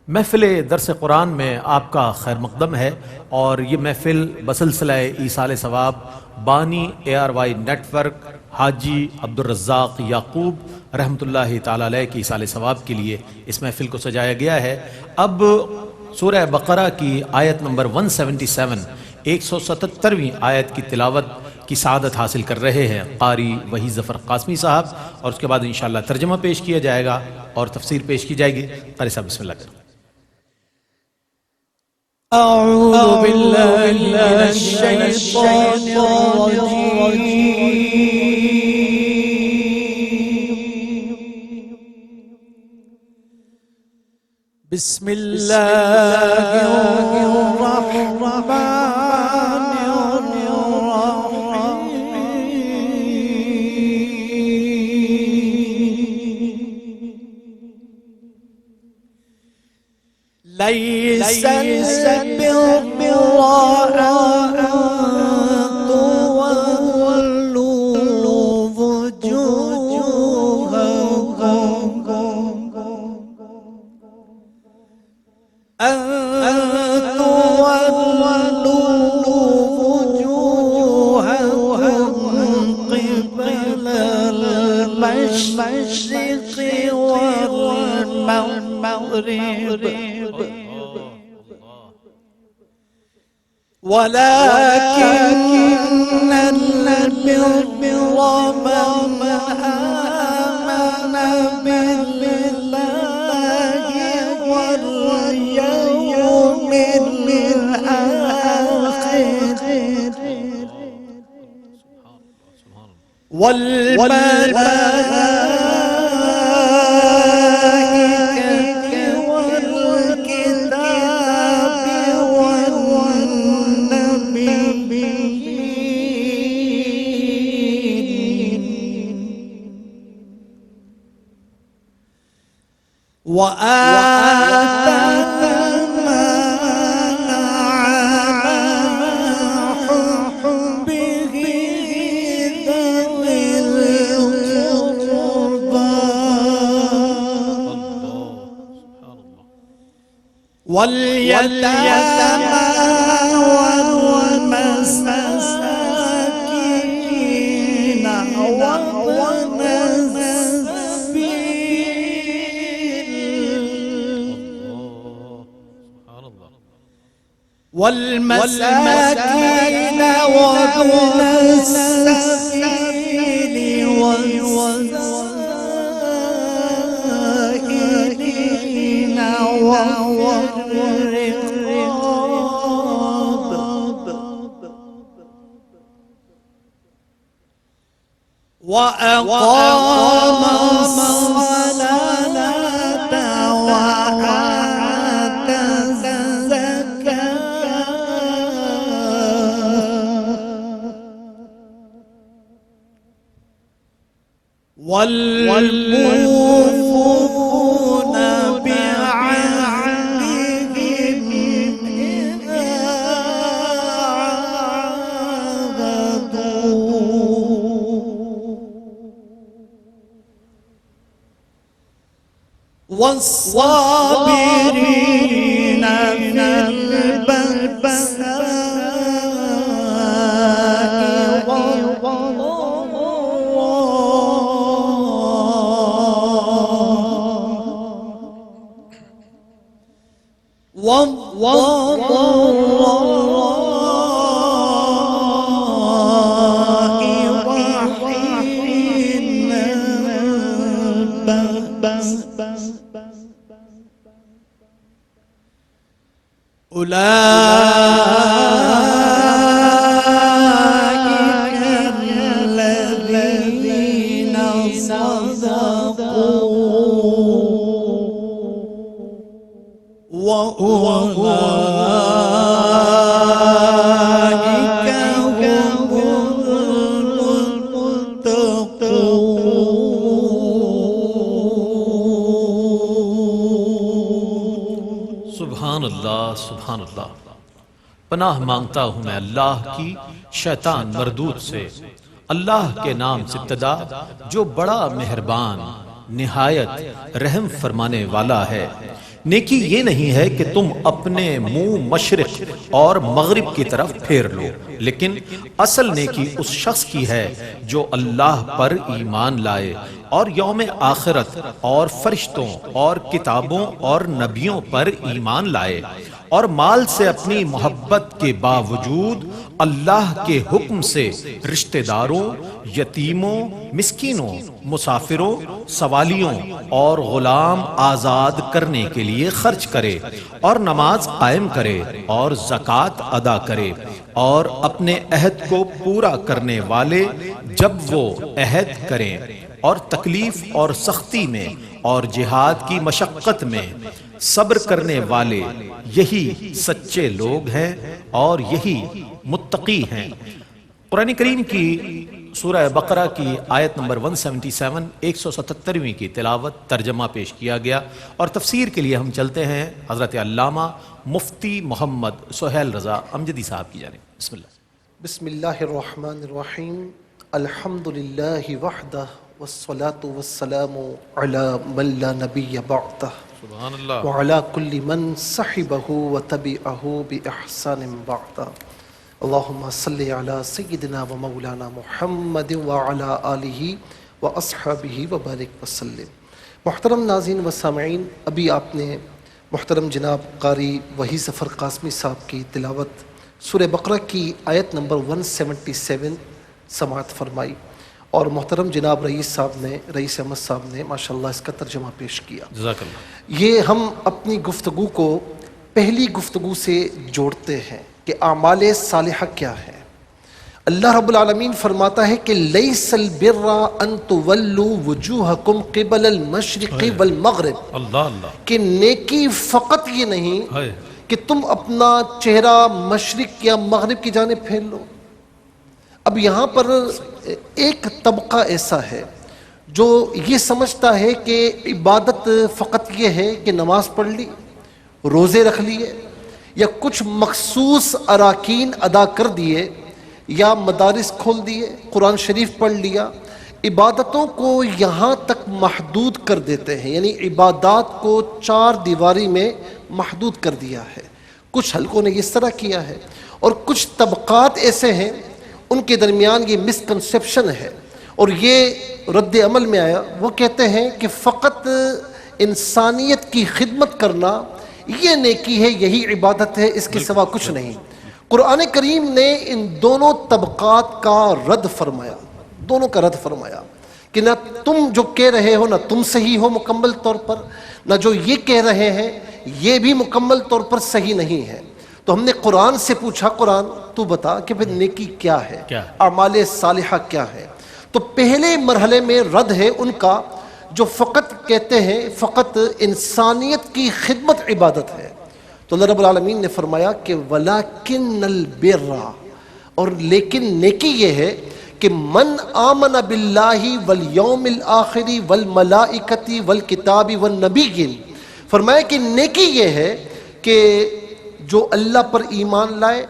محفل درس قرآن میں آپ کا خیر مقدم ہے، اور یہ محفل بسلسلہ ایصال ثواب بانی ARY نیٹ ورک حاجی عبدالرزاق یعقوب رحمۃ اللہ تعالی علیہ کی ایصال ثواب کے لیے اس محفل کو سجایا گیا ہے۔ اب سورہ بقرہ کی آیت نمبر 177 177ویں آیت کی تلاوت کی سعادت حاصل کر رہے ہیں قاری وحید ظفر قاسمی صاحب، اور اس کے بعد انشاءاللہ ترجمہ پیش کیا جائے گا اور تفسیر پیش کی جائے گی۔ قاری صاحب بسم اللہ کریں۔ أعوذ بالله من الشيطان الرجيم بسم الله الرحمن ليس البر أن تولوا وجوهكم قبل المشرق والمغرب ولكن البر من آمن بالله واليوم الآخر والملائكة والكتاب وآتى المال على حبه ذوي القربى واليتامى والمساكين وابن والمساكين وابن السبيل والسائلين وأقام الصلاة وآتى الزكاة والموفون بعهدهم إذا عاهدوا والصابرين في البأساء والضراء وحين البأس أولئك الذين صدقوا وأولئك هم المتقون۔ سبحان اللہ سبحان اللہ۔ پناہ مانگتا ہوں میں اللہ کی شیطان مردود سے، اللہ کے نام سے ابتدا جو بڑا مہربان نہایت رحم فرمانے والا ہے۔ نیکی یہ نہیں ہے کہ تم اپنے منہ مشرق اور مغرب کی طرف پھیر لو، لیکن اصل نیکی اس شخص کی ہے جو اللہ پر ایمان لائے اور یوم آخرت اور فرشتوں اور کتابوں اور نبیوں پر ایمان لائے، اور مال سے اپنی محبت کے باوجود اللہ کے حکم سے رشتہ داروں، یتیموں، مسکینوں، مسافروں، سوالیوں اور غلام آزاد کرنے کے لیے خرچ کرے، اور نماز قائم کرے اور زکوٰۃ ادا کرے، اور اپنے عہد کو پورا کرنے والے جب وہ عہد کریں، اور تکلیف اور سختی میں اور جہاد کی مشقت میں صبر کرنے والے، یہی سچے لوگ ہیں اور یہی متقی ہیں۔ قرآن کریم کی سورہ بقرہ کی آیت نمبر 177 177ویں کی تلاوت ترجمہ پیش کیا گیا، اور تفسیر کے لیے ہم چلتے ہیں حضرت علامہ مفتی محمد سہیل رضا امجدی صاحب کی جانب۔ بسم اللہ۔ بسم اللہ الرحمن الرحیم، الحمد للہ وحدہ والصلاة والسلام علی من لا نبی بعدہ سبحان اللہ۔ وعلی کل من صحبہ وتبعہ بإحسان بعدہ۔ اللہم صلی علی سیدنا و مولانا محمد وعلی آلہ واصحابہ وبارک وسلم۔ محترم ناظرین و سامعین، ابھی آپ نے محترم جناب قاری وحید ظفر قاسمی صاحب کی تلاوت سورہ بقرہ کی آیت نمبر 177 سماعت فرمائی، اور محترم جناب رئیس احمد صاحب نے ماشاءاللہ اس کا ترجمہ پیش کیا۔ جزاک اللہ۔ یہ ہم اپنی گفتگو کو پہلی گفتگو سے جوڑتے ہیں کہ اعمال صالحہ کیا ہے۔ اللہ رب العالمین فرماتا ہے کہ لیس البر ان تولوا وجوہکم قبل المشرق والمغرب، اللہ اللہ، کہ نیکی فقط یہ نہیں ہائے، کہ تم اپنا چہرہ مشرق یا مغرب کی جانب پھیر لو۔ اب یہاں پر ایک طبقہ ایسا ہے جو یہ سمجھتا ہے کہ عبادت فقط یہ ہے کہ نماز پڑھ لی، روزے رکھ لیے، یا کچھ مخصوص اراکین ادا کر دیے، یا مدارس کھول دیے، قرآن شریف پڑھ لیا۔ عبادتوں کو یہاں تک محدود کر دیتے ہیں، یعنی عبادات کو 4 دیواری میں محدود کر دیا ہے۔ کچھ حلقوں نے اس طرح کیا ہے، اور کچھ طبقات ایسے ہیں ان کے درمیان یہ مسکنسیپشن ہے، اور یہ رد عمل میں آیا۔ وہ کہتے ہیں کہ فقط انسانیت کی خدمت کرنا یہ نیکی ہے، یہی عبادت ہے، اس کے سوا کچھ نہیں۔ قرآن کریم نے ان دونوں طبقات کا رد فرمایا، دونوں کا رد فرمایا کہ نہ تم جو کہہ رہے ہو نہ تم صحیح ہو مکمل طور پر، نہ جو یہ کہہ رہے ہیں یہ بھی مکمل طور پر صحیح نہیں ہے۔ تو ہم نے قرآن سے پوچھا، قرآن تو بتا کہ پھر نیکی کیا ہے، اعمال صالحہ کیا ہے؟ تو پہلے مرحلے میں رد ہے ان کا جو فقط کہتے ہیں فقط انسانیت کی خدمت عبادت ہے۔ تو اللہ رب العالمین نے فرمایا کہ وَلَكِنَّ الْبِرَّ، اور لیکن نیکی یہ ہے کہ من آمن باللہ والیوم الآخر والملائکۃ والکتاب والنبیین، فرمایا کہ نیکی یہ ہے کہ جو اللہ پر ایمان لائے،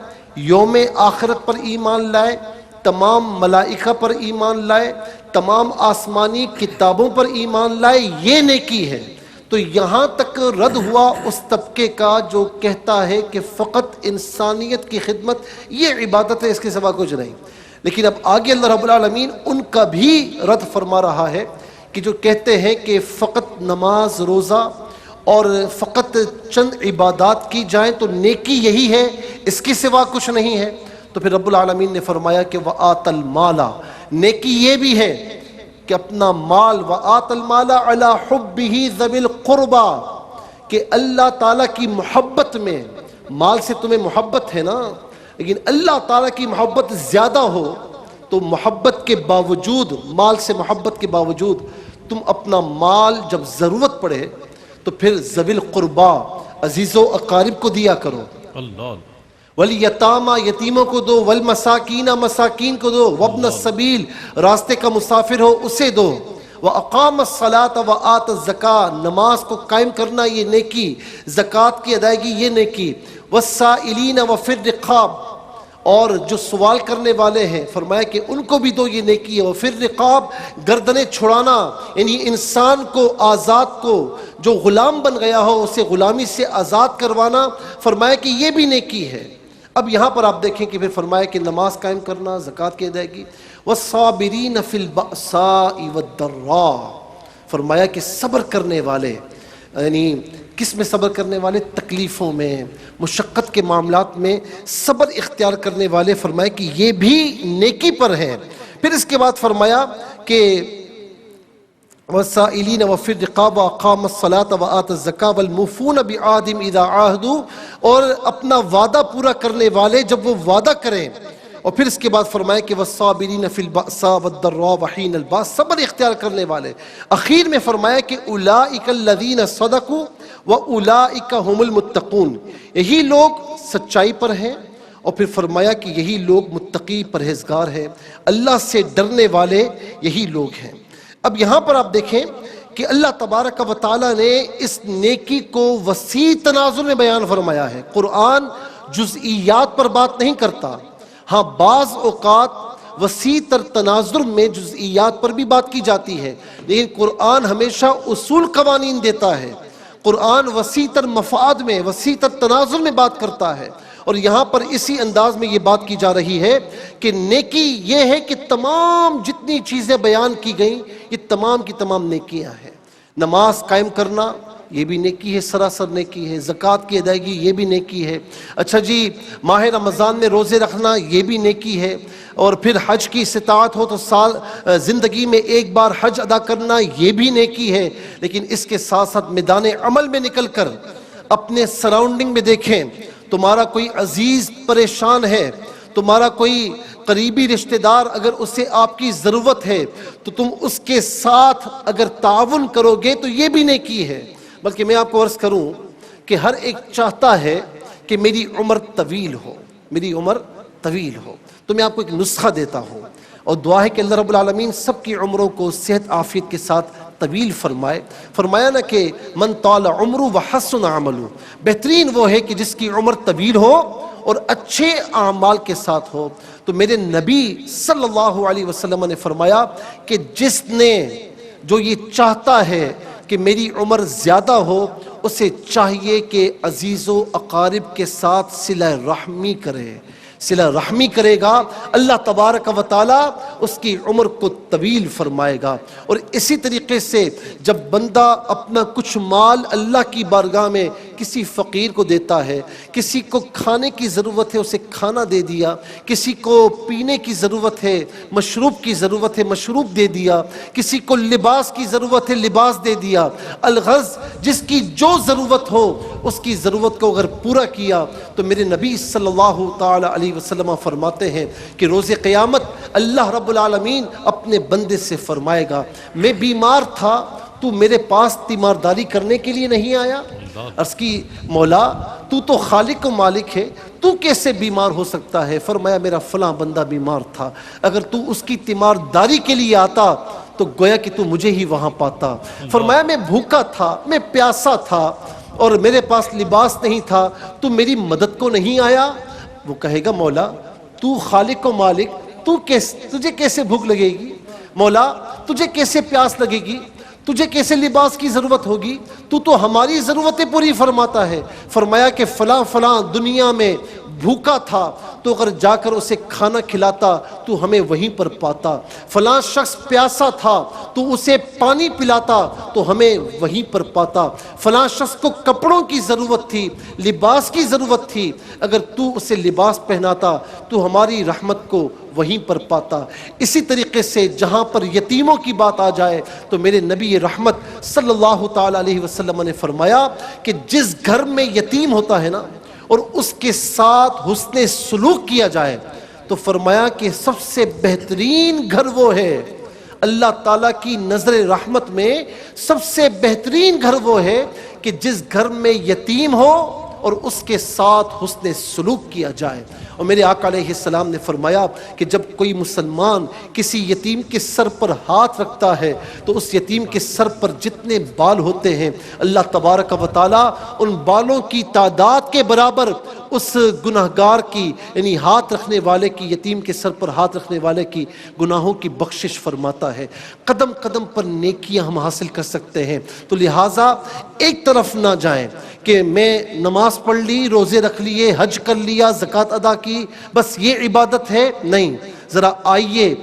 یوم آخرت پر ایمان لائے، تمام ملائکہ پر ایمان لائے، تمام آسمانی کتابوں پر ایمان لائے، یہ نیکی ہے۔ تو یہاں تک رد ہوا اس طبقے کا جو کہتا ہے کہ فقط انسانیت کی خدمت یہ عبادت ہے، اس کے سوا کچھ نہیں۔ لیکن اب آگے اللہ رب العالمین ان کا بھی رد فرما رہا ہے کہ جو کہتے ہیں کہ فقط نماز، روزہ اور فقط چند عبادات کی جائیں تو نیکی یہی ہے، اس کے سوا کچھ نہیں ہے۔ تو پھر رب العالمین نے فرمایا کہ وَآتَ الْمَالَ، نیکی یہ بھی ہے کہ اپنا مال، وَآتَ الْمَالَ عَلَى حُبِّهِ ذَوِي الْقُرْبَى، کہ اللہ تعالیٰ کی محبت میں، مال سے تمہیں محبت ہے نا، لیکن اللہ تعالیٰ کی محبت زیادہ ہو تو محبت کے باوجود، مال سے محبت کے باوجود تم اپنا مال جب ضرورت پڑے تو پھر ذوی القربا، عزیز و اقارب کو دیا کرو، اللہ، والیتاما، یتیموں کو دو، والمساکین، مساکین کو دو، وابن السبیل، راستے کا مسافر ہو اسے دو، وَأَقَامَ الصَّلَاةَ وَآتَ الزَّكَاةَ، نماز کو قائم کرنا یہ نیکی، زکوٰۃ کی ادائیگی یہ نیکی، وَالسَّائِلِينَ وَفِي الرِّقَابِ، اور جو سوال کرنے والے ہیں فرمایا کہ ان کو بھی دو یہ نیکی ہے. اور پھر رقاب گردنیں چھڑانا یعنی انسان کو آزاد کو جو غلام بن گیا ہو اسے غلامی سے آزاد کروانا فرمایا کہ یہ بھی نیکی ہے. اب یہاں پر آپ دیکھیں کہ پھر فرمایا کہ نماز قائم کرنا، زکوٰۃ کی ادائیگی، والصابرین فی البأساء والضراء، فرمایا کہ صبر کرنے والے، یعنی کس میں صبر کرنے والے؟ تکلیفوں میں، مشقت کے معاملات میں صبر اختیار کرنے والے، فرمایا کہ یہ بھی نیکی پر ہے. پھر اس کے بعد فرمایا کہ والسائلین وفی الرقاب واقام الصلاۃ وآت الزکاۃ والموفون بعہدہم اذا عاہدوا، اور اپنا وعدہ پورا کرنے والے جب وہ وعدہ کریں. اور پھر اس کے بعد فرمایا کہ والصابرین فی البأساء والضراء وحین الباس، صبر اختیار کرنے والے. اخیر میں فرمایا کہ اولئک الذین صدقوا واولئک هم المتقون، یہی لوگ سچائی پر ہیں. اور پھر فرمایا کہ یہی لوگ متقی پرہیزگار ہیں، اللہ سے ڈرنے والے یہی لوگ ہیں. اب یہاں پر آپ دیکھیں کہ اللہ تبارک و تعالیٰ نے اس نیکی کو وسیع تناظر میں بیان فرمایا ہے. قرآن جزئیات پر بات نہیں کرتا، ہاں بعض اوقات وسیع تر تناظر میں جزئیات پر بھی بات کی جاتی ہے، لیکن قرآن ہمیشہ اصول قوانین دیتا ہے. قرآن وسیع تر مفاد میں، وسیع تر تناظر میں بات کرتا ہے. اور یہاں پر اسی انداز میں یہ بات کی جا رہی ہے کہ نیکی یہ ہے کہ تمام جتنی چیزیں بیان کی گئیں یہ تمام کی تمام نیکیاں ہیں. نماز قائم کرنا یہ بھی نیکی ہے، سراسر نیکی ہے. زکوٰۃ کی ادائیگی یہ بھی نیکی ہے. اچھا جی، ماہ رمضان میں روزے رکھنا یہ بھی نیکی ہے. اور پھر حج کی استطاعت ہو تو زندگی میں ایک بار حج ادا کرنا یہ بھی نیکی ہے. لیکن اس کے ساتھ ساتھ میدان عمل میں نکل کر اپنے سراؤنڈنگ میں دیکھیں، تمہارا کوئی عزیز پریشان ہے، تمہارا کوئی قریبی رشتہ دار اگر اسے آپ کی ضرورت ہے تو تم اس کے ساتھ اگر تعاون کرو گے تو یہ بھی نیکی ہے. بلکہ میں آپ کو عرض کروں کہ ہر ایک چاہتا ہے کہ میری عمر طویل ہو، میری عمر طویل ہو. تو میں آپ کو ایک نسخہ دیتا ہوں اور دعا ہے کہ اللہ رب العالمین سب کی عمروں کو صحت عافیت کے ساتھ طویل فرمائے. فرمایا نا کہ من طال عمرو وحسن عملو، بہترین وہ ہے کہ جس کی عمر طویل ہو اور اچھے اعمال کے ساتھ ہو. تو میرے نبی صلی اللہ علیہ وسلم نے فرمایا کہ جس نے جو یہ چاہتا ہے کہ میری عمر زیادہ ہو اسے چاہیے کہ عزیز و اقارب کے ساتھ صلہ رحمی کرے. صلہ رحمی کرے گا اللہ تبارک و تعالی اس کی عمر کو طویل فرمائے گا. اور اسی طریقے سے جب بندہ اپنا کچھ مال اللہ کی بارگاہ میں کسی فقیر کو دیتا ہے، کسی کو کھانے کی ضرورت ہے اسے کھانا دے دیا، کسی کو پینے کی ضرورت ہے، مشروب کی ضرورت ہے مشروب دے دیا، کسی کو لباس کی ضرورت ہے لباس دے دیا. الغرض جس کی جو ضرورت ہو اس کی ضرورت کو اگر پورا کیا تو میرے نبی صلی اللہ تعالی علیہ وسلم فرماتے ہیں کہ روز قیامت اللہ رب العالمین اپنے بندے سے فرمائے گا میں بیمار تھا، تو میرے پاس تیمارداری کرنے کے لیے نہیں آیا؟ عرض کی مولا تو تو خالق و مالک ہے، تو کیسے بیمار ہو سکتا ہے؟ فرمایا میرا فلاں بندہ بیمار تھا، اگر تو اس کی تیمارداری کے لیے آتا تو گویا کہ تو مجھے ہی وہاں پاتا. فرمایا میں بھوکا تھا، میں پیاسا تھا اور میرے پاس لباس نہیں تھا، تو میری مدد کو نہیں آیا؟ وہ کہے گا مولا تو خالق و مالک، تجھے کیسے بھوک لگے گی؟ مولا تجھے کیسے پیاس لگے گی؟ تجھے کیسے لباس کی ضرورت ہوگی؟ تو ہماری ضرورتیں پوری فرماتا ہے. فرمایا کہ فلاں فلاں دنیا میں بھوکا تھا تو اگر جا کر اسے کھانا کھلاتا تو ہمیں وہیں پر پاتا. فلاں شخص پیاسا تھا تو اسے پانی پلاتا تو ہمیں وہیں پر پاتا. فلاں شخص کو کپڑوں کی ضرورت تھی، لباس کی ضرورت تھی، اگر تو اسے لباس پہناتا تو ہماری رحمت کو وہیں پر پاتا. اسی طریقے سے جہاں پر یتیموں کی بات آ جائے تو میرے نبی رحمت صلی اللہ تعالی علیہ وسلم نے فرمایا کہ جس گھر میں یتیم ہوتا ہے نا اور اس کے ساتھ حسن سلوک کیا جائے تو فرمایا کہ سب سے بہترین گھر وہ ہے. اللہ تعالیٰ کی نظر رحمت میں سب سے بہترین گھر وہ ہے کہ جس گھر میں یتیم ہو اور اس کے ساتھ حسن سلوک کیا جائے. اور میرے آقا علیہ السلام نے فرمایا کہ جب کوئی مسلمان کسی یتیم کے سر پر ہاتھ رکھتا ہے تو اس یتیم کے سر پر جتنے بال ہوتے ہیں اللہ تبارک و تعالی ان بالوں کی تعداد کے برابر اس گناہگار کی یعنی ہاتھ رکھنے والے کی، یتیم کے سر پر ہاتھ رکھنے والے کی گناہوں کی بخشش فرماتا ہے۔ قدم قدم پر نیکیاں ہم حاصل کر سکتے ہیں، تو لہٰذا ایک طرف نہ جائیں کہ میں نماز پڑھ لی، روزے رکھ لیے، حج کر لیا، زکوٰۃ ادا کی، بس یہ عبادت ہے۔ نہیں، ذرا آئیے،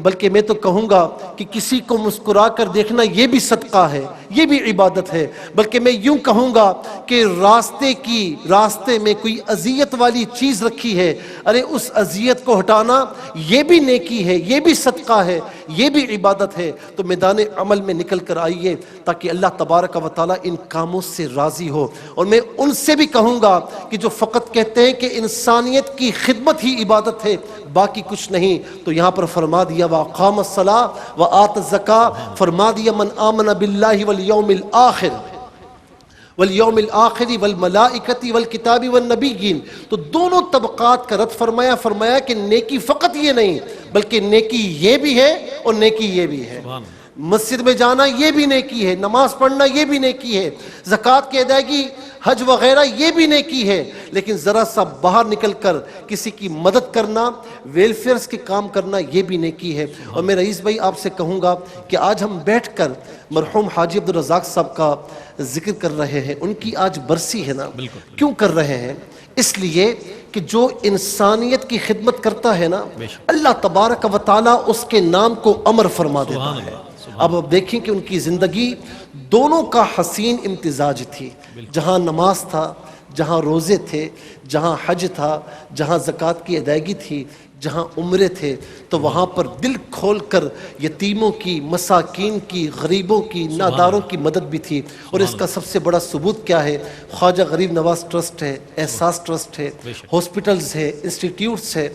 بلکہ میں تو کہوں گا کہ کسی کو مسکرا کر دیکھنا یہ بھی صدقہ ہے، یہ بھی عبادت ہے۔ بلکہ میں یوں کہوں گا کہ راستے میں کوئی اذیت والی چیز رکھی ہے، ارے اس اذیت کو ہٹانا یہ بھی نیکی ہے، یہ بھی صدقہ ہے، یہ بھی عبادت ہے۔ تو میدان عمل میں نکل کر آئیے تاکہ اللہ تبارک و تعالیٰ ان کاموں سے راضی ہو۔ اور میں ان سے بھی کہوں گا کہ جو فقط کہتے ہیں کہ انسانیت کی خدمت ہی عبادت ہے، باقی کچھ نہیں، تو یہاں پر فرما دیا وَأَقَامَ الصَّلَاةَ وَآتَ الزَّكَاةَ، فرما دیا من آمن باللہ والیوم الآخر والملائکۃ والکتاب والنبیین۔ تو دونوں طبقات کا رد فرمایا کہ نیکی فقط یہ نہیں بلکہ نیکی یہ بھی ہے اور نیکی یہ بھی ہے۔ مسجد میں جانا یہ بھی نیکی ہے، نماز پڑھنا یہ بھی نیکی ہے، زکوٰۃ کی ادائیگی، حج وغیرہ یہ بھی نیکی ہے، لیکن ذرا سا باہر نکل کر کسی کی مدد کرنا، ویلفیئرز کے کام کرنا یہ بھی نیکی ہے۔ اور میں رئیس بھائی آپ سے کہوں گا کہ آج ہم بیٹھ کر مرحوم حاجی عبدالرزاق صاحب کا ذکر کر رہے ہیں، ان کی آج برسی ہے نا، کیوں کر رہے ہیں؟ اس لیے کہ جو انسانیت کی خدمت کرتا ہے نا، اللہ تبارک و تعالیٰ اس کے نام کو امر فرما دیتا ہے۔ اب آپ دیکھیں کہ ان کی زندگی دونوں کا حسین امتزاج تھی، جہاں نماز تھا، جہاں روزے تھے، جہاں حج تھا، جہاں زکوٰۃ کی ادائیگی تھی، جہاں عمرے تھے، تو وہاں پر دل کھول کر یتیموں کی، مساکین کی، غریبوں کی، ناداروں کی مدد بھی تھی۔ اور اس کا سب سے بڑا ثبوت کیا ہے؟ خواجہ غریب نواز ٹرسٹ ہے، احساس ٹرسٹ ہے، ہاسپٹلز ہے، انسٹیٹیوٹس ہے،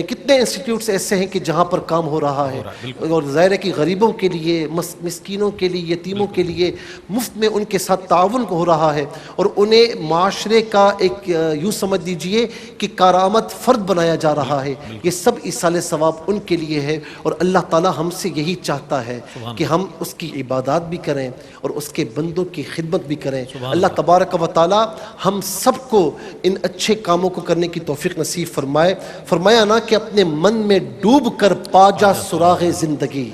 کتنے انسٹیٹیوٹس ایسے ہیں کہ جہاں پر کام ہو رہا ہے، اور ظاہر ہے کہ غریبوں کے لیے، مسکینوں کے لیے، یتیموں کے لیے مفت میں ان کے ساتھ تعاون ہو رہا ہے، اور انہیں معاشرے کا ایک یوں سمجھ لیجئے کہ کارآمد فرد بنایا جا رہا ہے۔ یہ سب ایصال ثواب ان کے لیے ہے، اور اللہ تعالی ہم سے یہی چاہتا ہے کہ ہم اس کی عبادات بھی کریں اور اس کے بندوں کی خدمت بھی کریں۔ اللہ تبارک و تعالی ہم سب کو ان اچھے کاموں کو کرنے کی توفیق نصیب فرمائے۔ فرمایا نا کہ اپنے من میں ڈوب کر پا جا سراغ زندگی،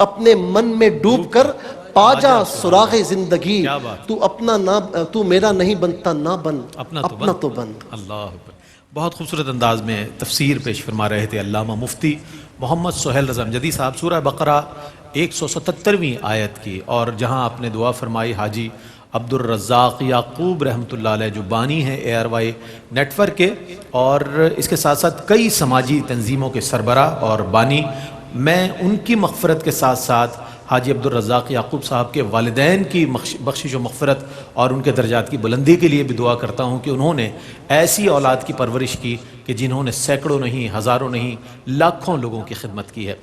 اپنے من میں ڈوب کر پا جا سراغ زندگی، تو میرا نہیں بنتا نہ بن، اپنا تو بن۔ اللہ اکبر۔ بہت خوبصورت انداز میں تفسیر پیش فرما رہے تھے علامہ مفتی محمد سہیل رضا امجدی صاحب، سورہ بقرہ 177ویں آیت کی، اور جہاں آپ نے دعا فرمائی حاجی عبدالرزاق یعقوب رحمۃ اللہ علیہ جو بانی ہیں ARY نیٹ ورک کے، اور اس کے ساتھ ساتھ کئی سماجی تنظیموں کے سربراہ اور بانی، میں ان کی مغفرت کے ساتھ ساتھ حاجی عبدالرزاق یعقوب صاحب کے والدین کی بخشش و مغفرت اور ان کے درجات کی بلندی کے لیے بھی دعا کرتا ہوں کہ انہوں نے ایسی اولاد کی پرورش کی کہ جنہوں نے سینکڑوں نہیں، ہزاروں نہیں، لاکھوں لوگوں کی خدمت کی ہے۔